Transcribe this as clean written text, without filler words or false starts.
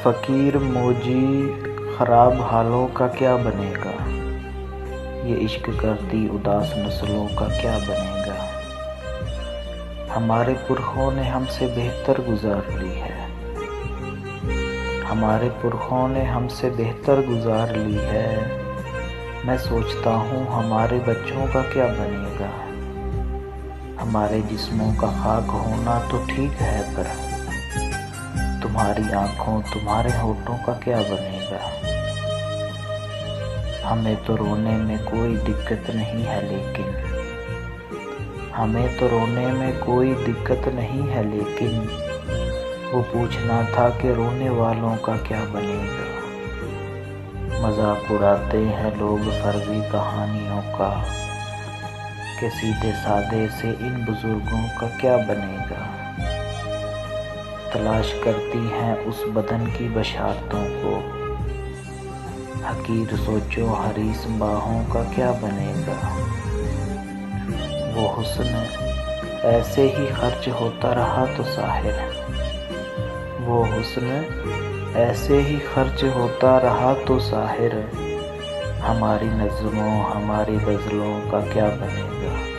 فقیر موجی خراب حالوں کا کیا بنے گا، یہ عشق کرتی اداس نسلوں کا کیا بنے گا۔ ہمارے پرخوں نے ہم سے بہتر گزار لی ہے، ہمارے پرخوں نے ہم سے بہتر گزار لی ہے۔ میں سوچتا ہوں ہمارے بچوں کا کیا بنے گا۔ ہمارے جسموں کا خاک ہونا تو ٹھیک ہے، پر تمہاری آنکھوں تمہارے ہونٹوں کا کیا بنے گا۔ ہمیں تو رونے میں کوئی دقت نہیں ہے، لیکن ہمیں تو رونے میں کوئی دقت نہیں ہے، لیکن وہ پوچھنا تھا کہ رونے والوں کا کیا بنے گا۔ مذاق اڑاتے ہیں لوگ فرضی کہانیوں کا کہ سیدھے سادے سے ان بزرگوں کا کیا بنے گا۔ تلاش کرتی ہیں اس بدن کی بشارتوں کو، حقیر سوچو حریص باہوں کا کیا بنے گا۔ وہ حسن ایسے ہی خرچ ہوتا رہا تو ساحر، وہ حسن ایسے ہی خرچ ہوتا رہا تو ساحر، ہماری نظموں ہماری غزلوں کا کیا بنے گا۔